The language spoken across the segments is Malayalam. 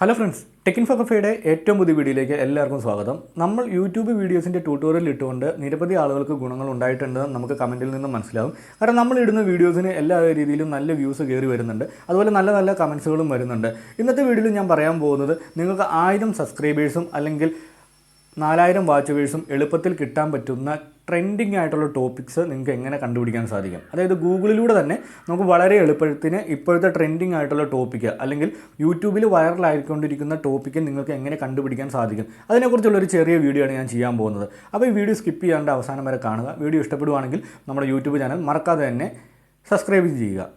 ഹലോ ഫ്രണ്ട്സ്, ടെക് ഇൻഫോ കഫേയുടെ ഏറ്റവും പുതിയ വീഡിയോയിലേക്ക് എല്ലാവർക്കും സ്വാഗതം. നമ്മൾ യൂട്യൂബ് വീഡിയോസിൻ്റെ ട്യൂട്ടോറിയൽ ഇട്ടുകൊണ്ട് നിരവധി ആളുകൾക്ക് ഗുണങ്ങൾ ഉണ്ടായിട്ടുണ്ടെന്ന് നമുക്ക് കമൻറ്റിൽ നിന്ന് മനസ്സിലാവും. കാരണം നമ്മൾ ഇടുന്ന വീഡിയോസിന് എല്ലാ രീതിയിലും നല്ല വ്യൂസ് കയറി വരുന്നുണ്ട്, അതുപോലെ നല്ല നല്ല കമൻസുകളും വരുന്നുണ്ട്. ഇന്നത്തെ വീഡിയോയിൽ ഞാൻ പറയാൻ പോകുന്നത് നിങ്ങൾക്ക് 1000 സബ്സ്ക്രൈബേഴ്സും അല്ലെങ്കിൽ 4000 വാച്ചവേഴ്സും എളുപ്പത്തിൽ കിട്ടാൻ പറ്റുന്ന ട്രെൻഡിങ് ആയിട്ടുള്ള ടോപ്പിക്സ് നിങ്ങൾക്ക് എങ്ങനെ കണ്ടുപിടിക്കാൻ സാധിക്കും. അതായത് ഗൂഗിളിലൂടെ തന്നെ നമുക്ക് വളരെ എളുപ്പത്തിന് ഇപ്പോഴത്തെ ട്രെൻഡിങ് ആയിട്ടുള്ള ടോപ്പിക്ക് അല്ലെങ്കിൽ യൂട്യൂബിൽ വൈറലായിക്കൊണ്ടിരിക്കുന്ന ടോപ്പിക്ക് നിങ്ങൾക്ക് എങ്ങനെ കണ്ടുപിടിക്കാൻ സാധിക്കും, അതിനെക്കുറിച്ചുള്ളൊരു ചെറിയ വീഡിയോ ആണ് ഞാൻ ചെയ്യാൻ പോകുന്നത്. അപ്പോൾ ഈ വീഡിയോ സ്കിപ്പ് ചെയ്യാണ്ട് അവസാനം വരെ കാണുക. വീഡിയോ ഇഷ്ടപ്പെടുവാണെങ്കിൽ നമ്മുടെ യൂട്യൂബ് ചാനൽ മറക്കാതെ തന്നെ സബ്സ്ക്രൈബ് ചെയ്യുക.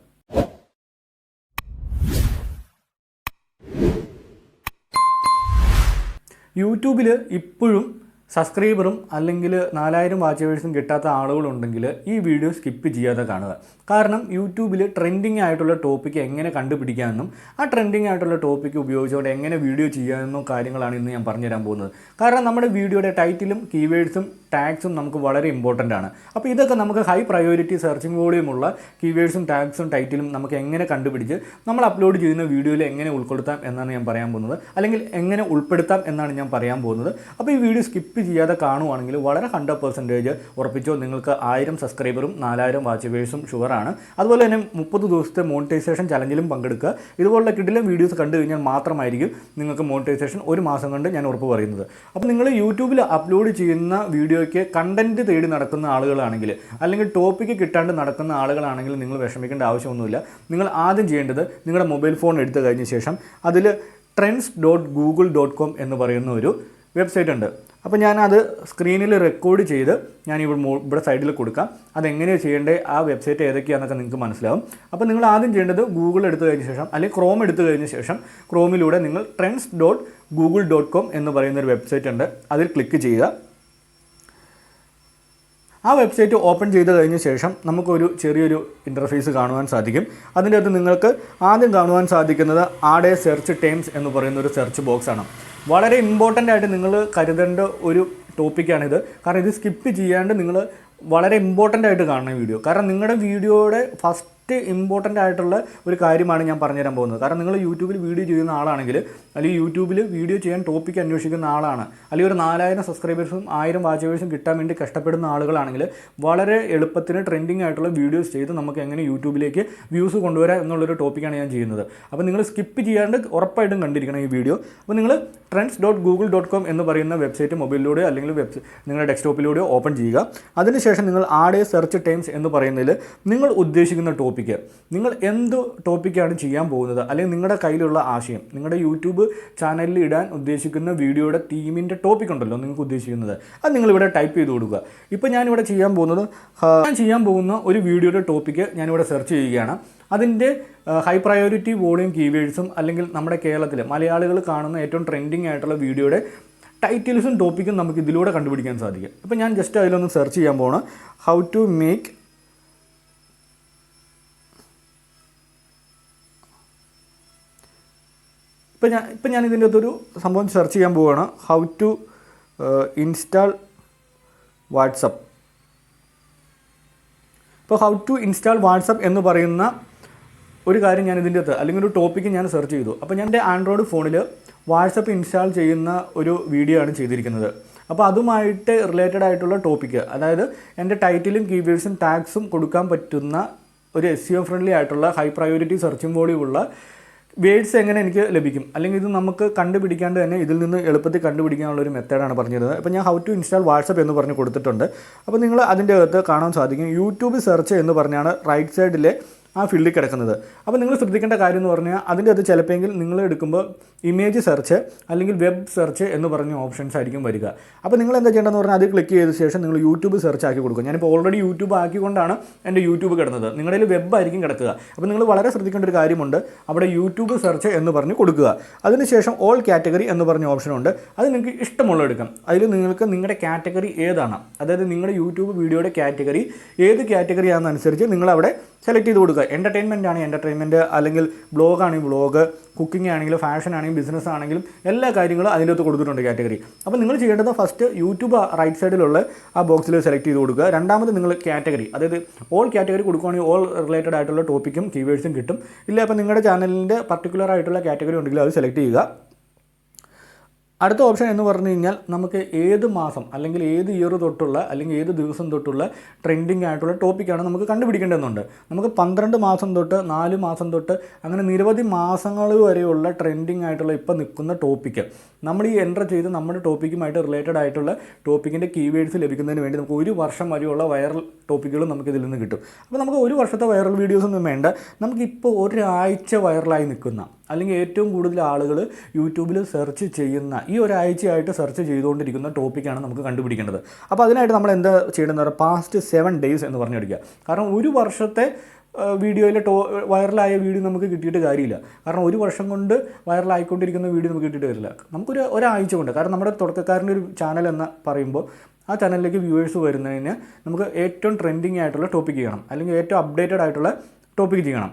യൂട്യൂബിൽ ഇപ്പോഴും സബ്സ്ക്രൈബറും അല്ലെങ്കിൽ 4000 വാച്ചവേഴ്സും കിട്ടാത്ത ആളുകളുണ്ടെങ്കിൽ ഈ വീഡിയോ സ്കിപ്പ് ചെയ്യാതെ കാണുക. കാരണം യൂട്യൂബിൽ ട്രെൻഡിങ് ആയിട്ടുള്ള ടോപ്പിക്ക് എങ്ങനെ കണ്ടുപിടിക്കാമെന്നും ആ ട്രെൻഡിങ് ആയിട്ടുള്ള ടോപ്പിക്ക് ഉപയോഗിച്ചുകൊണ്ട് എങ്ങനെ വീഡിയോ ചെയ്യാമെന്നും കാര്യങ്ങളാണ് ഇന്ന് ഞാൻ പറഞ്ഞുതരാൻ പോകുന്നത്. കാരണം നമ്മുടെ വീഡിയോയുടെ ടൈറ്റിലും കീവേഡ്സും ടാഗ്സും നമുക്ക് വളരെ ഇമ്പോർട്ടൻ്റ് ആണ്. അപ്പോൾ ഇതൊക്കെ നമുക്ക് ഹൈ പ്രയോറിറ്റി സെർച്ചിങ് വോളിയമുള്ള കീവേഡ്സും ടാഗ്സും ടൈറ്റിലും നമുക്ക് എങ്ങനെ കണ്ടുപിടിച്ച് നമ്മൾ അപ്ലോഡ് ചെയ്യുന്ന വീഡിയോയിൽ എങ്ങനെ ഉൾപ്പെടുത്താം എന്നാണ് ഞാൻ പറയാൻ പോകുന്നത്, അല്ലെങ്കിൽ എങ്ങനെ ഉൾപ്പെടുത്താം എന്നാണ് ഞാൻ പറയാൻ പോകുന്നത്. അപ്പോൾ ഈ വീഡിയോ സ്കിപ്പ് ചെയ്യാതെ കാണുവാണെങ്കിൽ വളരെ 100% ഉറപ്പിച്ചോ നിങ്ങൾക്ക് 1000 സബ്സ്ക്രൈബറും 4000 വാച്ചവേഴ്സും ഷുവറാണ്. അതുപോലെ തന്നെ 30 ദിവസത്തെ മോണിറ്റൈസേഷൻ ചലഞ്ചിലും പങ്കെടുക്കുക. ഇതുപോലുള്ള കിടിലം വീഡിയോസ് കണ്ടു കഴിഞ്ഞാൽ മാത്രമായിരിക്കും നിങ്ങൾക്ക് മോണിറ്റൈസേഷൻ ഒരു മാസം കൊണ്ട് ഞാൻ ഉറപ്പ് പറയുന്നത്. അപ്പോൾ നിങ്ങൾ യൂട്യൂബിൽ അപ്ലോഡ് ചെയ്യുന്ന വീഡിയോയ്ക്ക് കണ്ടൻറ്റ് തേടി നടക്കുന്ന ആളുകളാണെങ്കിൽ അല്ലെങ്കിൽ ടോപ്പിക്ക് കിട്ടാണ്ട് നടക്കുന്ന ആളുകളാണെങ്കിൽ നിങ്ങൾ വിഷമിക്കേണ്ട ആവശ്യമൊന്നുമില്ല. നിങ്ങൾ ആദ്യം ചെയ്യേണ്ടത് നിങ്ങളുടെ മൊബൈൽ ഫോൺ എടുത്തു കഴിഞ്ഞ ശേഷം അതിൽ trends.google.com എന്ന് പറയുന്ന ഒരു വെബ്സൈറ്റ് ഉണ്ട്. അപ്പോൾ ഞാനത് സ്ക്രീനിൽ റെക്കോർഡ് ചെയ്ത് ഞാൻ ഇവിടെ സൈഡിൽ കൊടുക്കാം. അതെങ്ങനെയാണ് ചെയ്യേണ്ടത്, ആ വെബ്സൈറ്റ് ഏതൊക്കെയാണെന്നൊക്കെ നിങ്ങൾക്ക് മനസ്സിലാവും. അപ്പോൾ നിങ്ങൾ ആദ്യം ചെയ്യേണ്ടത് ഗൂഗിൾ എടുത്തു കഴിഞ്ഞ ശേഷം അല്ലെങ്കിൽ ക്രോം എടുത്തു കഴിഞ്ഞ ശേഷം ക്രോമിലൂടെ നിങ്ങൾ trends.google.com എന്ന് പറയുന്നൊരു വെബ്സൈറ്റ് ഉണ്ട്, അതിൽ ക്ലിക്ക് ചെയ്യുക. ആ വെബ്സൈറ്റ് ഓപ്പൺ ചെയ്ത് കഴിഞ്ഞ ശേഷം നമുക്കൊരു ചെറിയൊരു ഇൻ്റർഫേസ് കാണുവാൻ സാധിക്കും. അതിൻ്റെ അകത്ത് നിങ്ങൾക്ക് ആദ്യം കാണുവാൻ സാധിക്കുന്നത് ആഡ് എ സെർച്ച് ടേംസ് എന്ന് പറയുന്ന ഒരു സെർച്ച് ബോക്സ് ആണ്. വളരെ ഇമ്പോർട്ടൻ്റ് ആയിട്ട് നിങ്ങൾ കരുതേണ്ട ഒരു ടോപ്പിക്കാണിത്. കാരണം ഇത് സ്കിപ്പ് ചെയ്യാണ്ട് നിങ്ങൾ വളരെ ഇമ്പോർട്ടൻ്റ് ആയിട്ട് കാണുന്ന വീഡിയോ. കാരണം നിങ്ങളുടെ വീഡിയോയുടെ ഫസ്റ്റ് ഇമ്പോർട്ടൻ്റ് ആയിട്ടുള്ള ഒരു കാര്യമാണ് ഞാൻ പറഞ്ഞുതരാൻ പോകുന്നത്. കാരണം നിങ്ങൾ യൂട്യൂബിൽ വീഡിയോ ചെയ്യുന്ന ആളാണെങ്കിൽ അല്ലെങ്കിൽ യൂട്യൂബിൽ വീഡിയോ ചെയ്യാൻ ടോപ്പിക്ക് അന്വേഷിക്കുന്ന ആളാണ്, അല്ലെങ്കിൽ ഒരു 4000 സബ്സ്ക്രൈബേഴ്സും 1000 വാച്ചവേഴ്സും കിട്ടാൻ വേണ്ടി കഷ്ടപ്പെടുന്ന ആളുകളാണെങ്കിൽ വളരെ എളുപ്പത്തിന് ട്രെൻഡിങ് ആയിട്ടുള്ള വീഡിയോസ് ചെയ്ത് നമുക്ക് എങ്ങനെ യൂട്യൂബിലേക്ക് വ്യൂസ് കൊണ്ടുവരാം എന്നുള്ളൊരു ടോപ്പിക്കാണ് ഞാൻ ചെയ്യുന്നത്. അപ്പോൾ നിങ്ങൾ സ്കിപ്പ് ചെയ്യാണ്ട് ഉറപ്പായിട്ടും കണ്ടിരിക്കണം ഈ വീഡിയോ. അപ്പോൾ നിങ്ങൾ trends.google.com എന്ന് പറയുന്ന വെബ്സൈറ്റ് മൊബൈലിലൂടെയോ അല്ലെങ്കിൽ നിങ്ങളുടെ ഡെസ്ക്ടോപ്പിലൂടെയോ ഓപ്പൺ ചെയ്യുക. അതിനുശേഷം നിങ്ങൾ ആഡ് എ സെർച്ച് ടൈംസ് എന്ന് പറയുന്നതിൽ നിങ്ങൾ ഉദ്ദേശിക്കുന്ന ടോപ്പിക്ക്, നിങ്ങൾ എന്ത് ടോപ്പിക്കാണ് ചെയ്യാൻ പോകുന്നത്, അല്ലെങ്കിൽ നിങ്ങളുടെ കയ്യിലുള്ള ആശയം, നിങ്ങളുടെ യൂട്യൂബ് ചാനലിൽ ഇടാൻ ഉദ്ദേശിക്കുന്ന വീഡിയോയുടെ തീമിൻ്റെ ടോപ്പിക് ഉണ്ടല്ലോ നിങ്ങൾക്ക് ഉദ്ദേശിക്കുന്നത്, അത് നിങ്ങളിവിടെ ടൈപ്പ് ചെയ്ത് കൊടുക്കുക. ഇപ്പോൾ ഞാനിവിടെ ചെയ്യാൻ പോകുന്ന ഒരു വീഡിയോയുടെ ടോപ്പിക്ക് ഞാനിവിടെ സെർച്ച് ചെയ്യുകയാണ്. അതിൻ്റെ ഹൈ പ്രയോറിറ്റി വോളിയം കീവേഡ്സും അല്ലെങ്കിൽ നമ്മുടെ കേരളത്തിൽ മലയാളികൾ കാണുന്ന ഏറ്റവും ട്രെൻഡിങ് ആയിട്ടുള്ള വീഡിയോയുടെ ടൈറ്റിൽസും ടോപ്പിക്കും നമുക്ക് ഇതിലൂടെ കണ്ടുപിടിക്കാൻ സാധിക്കും. ഇപ്പോൾ ഞാൻ ജസ്റ്റ് അതിലൊന്ന് സെർച്ച് ചെയ്യാൻ പോകണം. ഹൗ ടു മേക്ക് ഇപ്പം ഞാൻ ഇതിൻ്റെ അകത്തൊരു സംഭവം സെർച്ച് ചെയ്യാൻ പോവുകയാണ്. How to install WhatsApp. ഇപ്പോൾ ഹൗ ടു ഇൻസ്റ്റാൾ വാട്സപ്പ് എന്ന് പറയുന്ന ഒരു കാര്യം ഞാൻ ഇതിൻ്റെ അകത്ത് അല്ലെങ്കിൽ ഒരു ടോപ്പിക്ക് ഞാൻ സെർച്ച് ചെയ്തു. അപ്പോൾ ഞാൻ എൻ്റെ ആൻഡ്രോയിഡ് ഫോണിൽ വാട്സപ്പ് ഇൻസ്റ്റാൾ ചെയ്യുന്ന ഒരു വീഡിയോ ആണ് ചെയ്തിരിക്കുന്നത്. അപ്പോൾ അതുമായിട്ട് റിലേറ്റഡ് ആയിട്ടുള്ള ടോപ്പിക്ക്, അതായത് എൻ്റെ ടൈറ്റിലും കീവേഡ്സും ടാഗ്സും കൊടുക്കാൻ പറ്റുന്ന ഒരു SEO ഫ്രണ്ട്ലി ആയിട്ടുള്ള ഹൈ പ്രയോറിറ്റി സെർച്ചിങ് വോളിയുള്ള വേഡ്സ് എങ്ങനെ എനിക്ക് ലഭിക്കും, അല്ലെങ്കിൽ ഇത് നമുക്ക് കണ്ടുപിടിക്കാണ്ട് തന്നെ ഇതിൽ നിന്ന് എളുപ്പത്തിൽ കണ്ടുപിടിക്കാനുള്ളൊരു മെത്തേഡാണ് പറഞ്ഞിരുന്നത്. അപ്പോൾ ഞാൻ ഹൗ ടു ഇൻസ്റ്റാൾ വാട്സപ്പ് എന്ന് പറഞ്ഞ് കൊടുത്തിട്ടുണ്ട്. അപ്പോൾ നിങ്ങൾ അതിൻ്റെ അകത്ത് കാണാൻ സാധിക്കും യൂട്യൂബ് സെർച്ച് എന്ന് പറഞ്ഞാണ് റൈറ്റ് സൈഡിലെ ആ ഫീൽഡിൽ കിടക്കുന്നത്. അപ്പോൾ നിങ്ങൾ ശ്രദ്ധിക്കേണ്ട കാര്യം എന്ന് പറഞ്ഞാൽ അതിൻ്റെ അത് ചിലപ്പോൾ നിങ്ങൾ എടുക്കുമ്പോൾ ഇമേജ് സെർച്ച് അല്ലെങ്കിൽ വെബ് സെർച്ച് എന്ന് പറഞ്ഞ ഓപ്ഷൻസ് ആയിരിക്കും വരിക. അപ്പോൾ നിങ്ങൾ എന്താ ചെയ്യേണ്ടതെന്ന് പറഞ്ഞാൽ അത് ക്ലിക്ക് ചെയ്ത ശേഷം നിങ്ങൾ യൂട്യൂബ് സെർച്ച് ആക്കി കൊടുക്കുക. ഞാനിപ്പോൾ ഓൾറെഡി യൂട്യൂബ് ആക്കിക്കൊണ്ടാണ് എൻ്റെ യൂട്യൂബ് കിടന്നത്. നിങ്ങളുടെ വെബ് ആയിരിക്കും കിടക്കുക. അപ്പോൾ നിങ്ങൾ വളരെ ശ്രദ്ധിക്കേണ്ട ഒരു കാര്യമുണ്ട്, അവിടെ യൂട്യൂബ് സെർച്ച് എന്ന് പറഞ്ഞ് കൊടുക്കുക. അതിനുശേഷം ഓൾ കാറ്റഗറി എന്ന് പറഞ്ഞ ഓപ്ഷനുണ്ട്. അത് നിങ്ങൾക്ക് ഇഷ്ടമുള്ള എടുക്കാം. അതിൽ നിങ്ങൾക്ക് നിങ്ങളുടെ കാറ്റഗറി ഏതാണ്, അതായത് നിങ്ങളുടെ യൂട്യൂബ് വീഡിയോയുടെ കാറ്റഗറി ഏത് കാറ്റഗറി ആണെന്നനുസരിച്ച് നിങ്ങളവിടെ സെലക്ട് ചെയ്ത് കൊടുക്കുക. എൻ്റർടൈൻമെൻറ്റ് ആണെങ്കിൽ എൻ്റർടൈൻമെൻറ്റ്, അല്ലെങ്കിൽ ബ്ലോഗ് ആണെങ്കിൽ ബ്ലോഗ്, കുക്കിംഗ് ആണെങ്കിലും ഫാഷൻ ആണെങ്കിലും ബിസിനസ് ആണെങ്കിലും എല്ലാ കാര്യങ്ങളും അതിൻ്റെ അകത്ത് കൊടുത്തിട്ടുണ്ട് കാറ്റഗറി. അപ്പോൾ നിങ്ങൾ ചെയ്യേണ്ടത് ഫസ്റ്റ് യൂട്യൂബ് റൈറ്റ് സൈഡിലുള്ള ആ ബോക്സിൽ സെലക്ട് ചെയ്ത് കൊടുക്കുക. രണ്ടാമത് നിങ്ങൾ കാറ്റഗറി, അതായത് ഓൾ കാറ്റഗറി കൊടുക്കുകയാണെങ്കിൽ ഓൾ റിലേറ്റഡ് ആയിട്ടുള്ള ടോപ്പിക്കും കീവേഡ്സും കിട്ടും. ഇല്ല അപ്പോൾ നിങ്ങളുടെ ചാനലിൻ്റെ പർട്ടിക്കുലർ ആയിട്ടുള്ള കാറ്റഗറി ഉണ്ടെങ്കിൽ അത് സെലക്ട് ചെയ്യുക. അടുത്ത ഓപ്ഷൻ എന്ന് പറഞ്ഞു കഴിഞ്ഞാൽ നമുക്ക് ഏത് മാസം അല്ലെങ്കിൽ ഏത് ഇയർ തൊട്ടുള്ള അല്ലെങ്കിൽ ഏത് ദിവസം തൊട്ടുള്ള ട്രെൻഡിങ് ആയിട്ടുള്ള ടോപ്പിക്കാണ് നമുക്ക് കണ്ടുപിടിക്കേണ്ടതുണ്ട്. നമുക്ക് 12 മാസം തൊട്ട് 4 മാസം തൊട്ട് അങ്ങനെ നിരവധി മാസങ്ങൾ വരെയുള്ള ട്രെൻഡിങ് ആയിട്ടുള്ള ഇപ്പോൾ നിൽക്കുന്ന ടോപ്പിക്ക് നമ്മൾ ഈ എൻ്റർ ചെയ്ത് നമ്മുടെ ടോപ്പിക്കുമായിട്ട് റിലേറ്റഡ് ആയിട്ടുള്ള ടോപ്പിക്കിൻ്റെ കീവേഡ്സ് ലഭിക്കുന്നതിന് വേണ്ടി നമുക്ക് ഒരു വർഷം വരെയുള്ള വൈറൽ ടോപ്പിക്കുകൾ നമുക്ക് ഇതിൽ നിന്ന് കിട്ടും. അപ്പോൾ നമുക്ക് ഒരു വർഷത്തെ വൈറൽ വീഡിയോസൊന്നും വേണ്ട. നമുക്കിപ്പോൾ ഒരാഴ്ച വൈറലായി നിൽക്കുന്ന അല്ലെങ്കിൽ ഏറ്റവും കൂടുതൽ ആളുകൾ യൂട്യൂബിൽ സെർച്ച് ചെയ്യുന്ന ഈ ഒരാഴ്ചയായിട്ട് സെർച്ച് ചെയ്തുകൊണ്ടിരിക്കുന്ന ടോപ്പിക്കാണ് നമുക്ക് കണ്ടുപിടിക്കേണ്ടത്. അപ്പോൾ അതിനായിട്ട് നമ്മൾ എന്താ ചെയ്യേണ്ടതെന്ന് പറഞ്ഞാൽ പാസ്റ്റ് 7 days എന്ന് പറഞ്ഞു പഠിക്കുക. കാരണം ഒരു വർഷത്തെ വീഡിയോയിൽ വൈറലായ വീഡിയോ നമുക്ക് കിട്ടിയിട്ട് കാര്യമില്ല. കാരണം ഒരു വർഷം കൊണ്ട് വൈറലായിക്കൊണ്ടിരിക്കുന്ന വീഡിയോ നമുക്ക് കിട്ടിയിട്ട് വരില്ല. നമുക്കൊരു ഒരാഴ്ച കൊണ്ട്, കാരണം നമ്മുടെ തുടക്കക്കാരൻ്റെ ഒരു ചാനൽ എന്ന് പറയുമ്പോൾ ആ ചാനലിലേക്ക് വ്യൂവേഴ്സ് വരുന്നതിന് നമുക്ക് ഏറ്റവും ട്രെൻഡിങ് ആയിട്ടുള്ള ടോപ്പിക്ക് ചെയ്യണം, അല്ലെങ്കിൽ ഏറ്റവും അപ്ഡേറ്റഡ് ആയിട്ടുള്ള ടോപ്പിക്ക് ചെയ്യണം.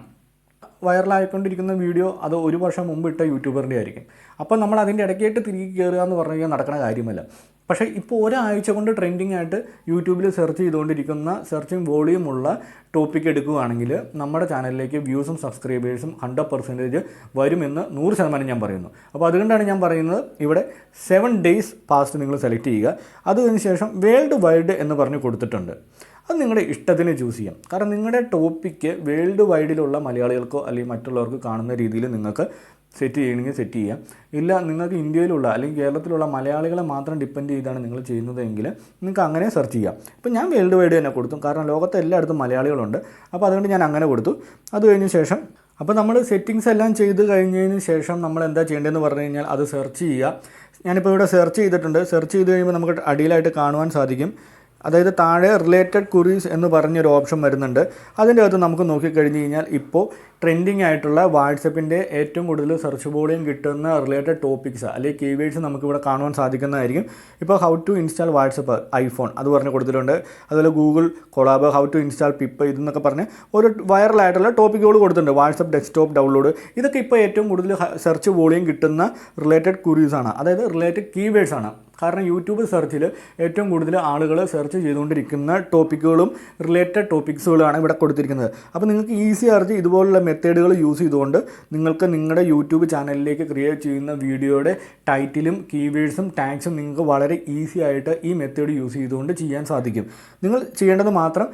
വൈറലായിക്കൊണ്ടിരിക്കുന്ന വീഡിയോ അത് ഒരു വർഷം മുമ്പ് ഇട്ട യൂട്യൂബറിൻ്റെ ആയിരിക്കും. അപ്പോൾ നമ്മൾ അതിൻ്റെ ഇടയ്ക്കായിട്ട് തിരികെ കയറുക എന്ന് പറഞ്ഞു കഴിഞ്ഞാൽ നടക്കുന്ന കാര്യമല്ല. പക്ഷേ ഇപ്പോൾ ഒരാഴ്ച കൊണ്ട് ട്രെൻഡിങ് ആയിട്ട് യൂട്യൂബിൽ സെർച്ച് ചെയ്തുകൊണ്ടിരിക്കുന്ന സെർച്ചിങ് വോളിയുമുള്ള ടോപ്പിക്ക് എടുക്കുകയാണെങ്കിൽ നമ്മുടെ ചാനലിലേക്ക് വ്യൂസും സബ്സ്ക്രൈബേഴ്സും 100% വരുമെന്ന് 100% ഞാൻ പറയുന്നു. അപ്പോൾ അതുകൊണ്ടാണ് ഞാൻ പറയുന്നത് ഇവിടെ 7 days പാസ്റ്റ് നിങ്ങൾ സെലക്ട് ചെയ്യുക. അതിന് ശേഷം വേൾഡ് വൈഡ് എന്ന് പറഞ്ഞ് കൊടുത്തിട്ടുണ്ട്. അത് നിങ്ങളുടെ ഇഷ്ടത്തിന് ചൂസ് ചെയ്യാം. കാരണം നിങ്ങളുടെ ടോപ്പിക്ക് വേൾഡ് വൈഡിലുള്ള മലയാളികൾക്കോ അല്ലെങ്കിൽ മറ്റുള്ളവർക്ക് കാണുന്ന രീതിയിൽ നിങ്ങൾക്ക് സെറ്റ് ചെയ്യണമെങ്കിൽ സെറ്റ് ചെയ്യാം. ഇല്ല നിങ്ങൾക്ക് ഇന്ത്യയിലുള്ള അല്ലെങ്കിൽ കേരളത്തിലുള്ള മലയാളികളെ മാത്രം ഡിപ്പെൻഡ് ചെയ്താണ് നിങ്ങൾ ചെയ്യുന്നതെങ്കിൽ നിങ്ങൾക്ക് അങ്ങനെ സെർച്ച് ചെയ്യാം. ഇപ്പോൾ ഞാൻ വേൾഡ് വൈഡ് തന്നെ കൊടുത്തു, കാരണം ലോകത്തെ എല്ലായിടത്തും മലയാളികളുണ്ട്. അപ്പോൾ അതുകൊണ്ട് ഞാൻ അങ്ങനെ കൊടുത്തു. അത് കഴിഞ്ഞ ശേഷം അപ്പോൾ നമ്മൾ സെറ്റിങ്സ് എല്ലാം ചെയ്ത് കഴിഞ്ഞതിന് ശേഷം നമ്മൾ എന്താ ചെയ്യേണ്ടതെന്ന് പറഞ്ഞു കഴിഞ്ഞാൽ അത് സെർച്ച് ചെയ്യുക. ഞാനിപ്പോൾ ഇവിടെ സെർച്ച് ചെയ്തിട്ടുണ്ട്. സെർച്ച് ചെയ്ത് കഴിയുമ്പോൾ നമുക്ക് അടിയിലായിട്ട് കാണുവാൻ സാധിക്കും. അതായത് താഴെ റിലേറ്റഡ് ക്വറീസ് എന്ന് പറഞ്ഞൊരു ഓപ്ഷൻ വരുന്നുണ്ട്. അതിൻ്റെ അകത്ത് നമുക്ക് നോക്കിക്കഴിഞ്ഞ് കഴിഞ്ഞാൽ ഇപ്പോൾ ട്രെൻഡിങ് ആയിട്ടുള്ള വാട്സപ്പിൻ്റെ ഏറ്റവും കൂടുതൽ സെർച്ച് വോളിയം കിട്ടുന്ന റിലേറ്റഡ് ടോപ്പിക്സ് അല്ലെങ്കിൽ കീവേഡ്സ് നമുക്കിവിടെ കാണുവാൻ സാധിക്കുന്നതായിരിക്കും. ഇപ്പോൾ how to install WhatsApp iPhone അത് പറഞ്ഞ് കൊടുത്തിട്ടുണ്ട്. അതുപോലെ Google Colab, how to install pip ഇതെന്നൊക്കെ പറഞ്ഞ് ഒരു വൈറലായിട്ടുള്ള ടോപ്പിക്കുകൾ കൊടുത്തിട്ടുണ്ട്. വാട്സപ്പ് ഡെസ്ക്ടോപ്പ് ഡൗൺലോഡ് ഇതൊക്കെ ഇപ്പോൾ ഏറ്റവും കൂടുതൽ സെർച്ച് വോളിയം കിട്ടുന്ന റിലേറ്റഡ് ക്വറീസാണ്, അതായത് റിലേറ്റഡ് കീവേഡ്സാണ്. കാരണം യൂട്യൂബ് സെർച്ചിൽ ഏറ്റവും കൂടുതൽ ആളുകൾ സെർച്ച് ചെയ്തുകൊണ്ടിരിക്കുന്ന ടോപ്പിക്കുകളും റിലേറ്റഡ് ടോപ്പിക്സുകളാണ് ഇവിടെ കൊടുത്തിരിക്കുന്നത്. അപ്പോൾ നിങ്ങൾക്ക് ഈസി ആയിട്ട് ഇതുപോലുള്ള മെത്തേഡുകൾ യൂസ് ചെയ്തുകൊണ്ട് നിങ്ങൾക്ക് നിങ്ങളുടെ യൂട്യൂബ് ചാനലിലേക്ക് ക്രിയേറ്റ് ചെയ്യുന്ന വീഡിയോയുടെ ടൈറ്റിലും കീവേഡ്സും ടാഗ്സും നിങ്ങൾക്ക് വളരെ ഈസി ആയിട്ട് ഈ മെത്തേഡ് യൂസ് ചെയ്തുകൊണ്ട് ചെയ്യാൻ സാധിക്കും. നിങ്ങൾ ചെയ്യേണ്ടത് മാത്രം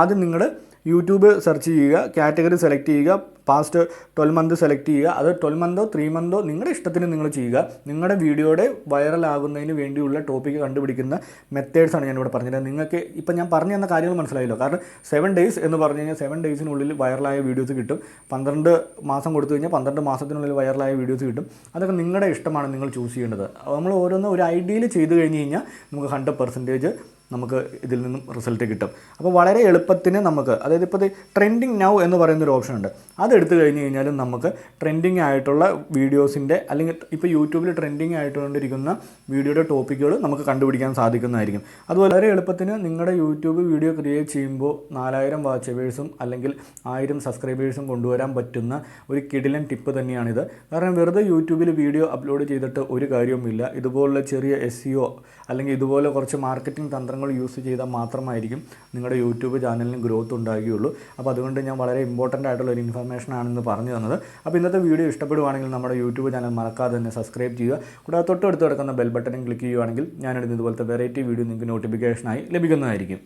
ആദ്യം നിങ്ങൾ യൂട്യൂബ് സെർച്ച് ചെയ്യുക, കാറ്റഗറി സെലക്ട് ചെയ്യുക, പാസ്റ്റ് 12 month സെലക്ട് ചെയ്യുക. അത് 12 month 3 month നിങ്ങളുടെ ഇഷ്ടത്തിന് നിങ്ങൾ ചെയ്യുക. നിങ്ങളുടെ വീഡിയോയുടെ വൈറലാകുന്നതിന് വേണ്ടിയുള്ള ടോപ്പിക്ക് കണ്ടുപിടിക്കുന്ന മെത്തേഡ്സാണ് ഞാനിവിടെ പറഞ്ഞത്. നിങ്ങൾക്ക് ഇപ്പം ഞാൻ പറഞ്ഞു തന്ന കാര്യങ്ങൾ മനസ്സിലായല്ലോ. കാരണം 7 days എന്ന് പറഞ്ഞു കഴിഞ്ഞാൽ 7 daysനുള്ളിൽ വൈറലായ വീഡിയോസ് കിട്ടും. 12 മാസം കൊടുത്തു കഴിഞ്ഞാൽ 12 മാസത്തിനുള്ളിൽ വൈറലായ വീഡിയോസ് കിട്ടും. അതൊക്കെ നിങ്ങളുടെ ഇഷ്ടമാണ് നിങ്ങൾ ചൂസ് ചെയ്യേണ്ടത്. നമ്മൾ ഓരോന്ന് ഒരു ഐഡിയയിൽ ചെയ്ത് കഴിഞ്ഞ് കഴിഞ്ഞാൽ നമുക്ക് 100% നമുക്ക് ഇതിൽ നിന്നും റിസൾട്ട് കിട്ടും. അപ്പോൾ വളരെ എളുപ്പത്തിന് നമുക്ക്, അതായത് ഇപ്പോൾ ട്രെൻഡിങ് നൗ എന്ന് പറയുന്നൊരു ഓപ്ഷൻ ഉണ്ട്. അതെടുത്ത് കഴിഞ്ഞ് കഴിഞ്ഞാലും നമുക്ക് ട്രെൻഡിങ് ആയിട്ടുള്ള വീഡിയോസിൻ്റെ അല്ലെങ്കിൽ ഇപ്പോൾ യൂട്യൂബിൽ ട്രെൻഡിങ് ആയിട്ടുകൊണ്ടിരിക്കുന്ന വീഡിയോയുടെ ടോപ്പിക്കുകൾ നമുക്ക് കണ്ടുപിടിക്കാൻ സാധിക്കുന്നതായിരിക്കും. അതുപോലെ വളരെ എളുപ്പത്തിന് നിങ്ങളുടെ യൂട്യൂബ് വീഡിയോ ക്രിയേറ്റ് ചെയ്യുമ്പോൾ 4000 വാച്ച് അവേഴ്സും അല്ലെങ്കിൽ 1000 സബ്സ്ക്രൈബേഴ്സും കൊണ്ടുവരാൻ പറ്റുന്ന ഒരു കിടിലൻ ടിപ്പ് തന്നെയാണിത്. കാരണം വെറുതെ യൂട്യൂബിൽ വീഡിയോ അപ്ലോഡ് ചെയ്തിട്ട് ഒരു കാര്യവുമില്ല. ഇതുപോലുള്ള ചെറിയ SEO അല്ലെങ്കിൽ ഇതുപോലെ കുറച്ച് മാർക്കറ്റിംഗ് തന്ത്രങ്ങൾ യൂസ് ചെയ്താൽ മാത്രമായിരിക്കും നിങ്ങളുടെ യൂട്യൂബ് ചാനലിന് ഗ്രോത്ത് ഉണ്ടാകുകയുള്ളൂ. അപ്പോൾ അതുകൊണ്ട് ഞാൻ വളരെ ഇമ്പോർട്ടൻ്റ് ആയിട്ടുള്ള ഒരു ഇൻഫർമേഷൻ ആണെന്ന് പറഞ്ഞു തന്നത്. അപ്പോൾ ഇന്നത്തെ വീഡിയോ ഇഷ്ടപ്പെടുവാണെങ്കിൽ നമ്മുടെ യൂട്യൂബ് ചാനൽ മറക്കാതെ തന്നെ സബ്സ്ക്രൈബ് ചെയ്യുക. കൂടാതെ തൊട്ടടുത്ത് കിടക്കുന്ന ബെൽ ബട്ടൺ ക്ലിക്ക് ചെയ്യുവാണെങ്കിൽ ഞാനിടുന്ന ഇതുപോലത്തെ വെറൈറ്റി വീഡിയോ നിങ്ങൾക്ക് നോട്ടിഫിക്കേഷനായി ലഭിക്കുന്നതായിരിക്കും.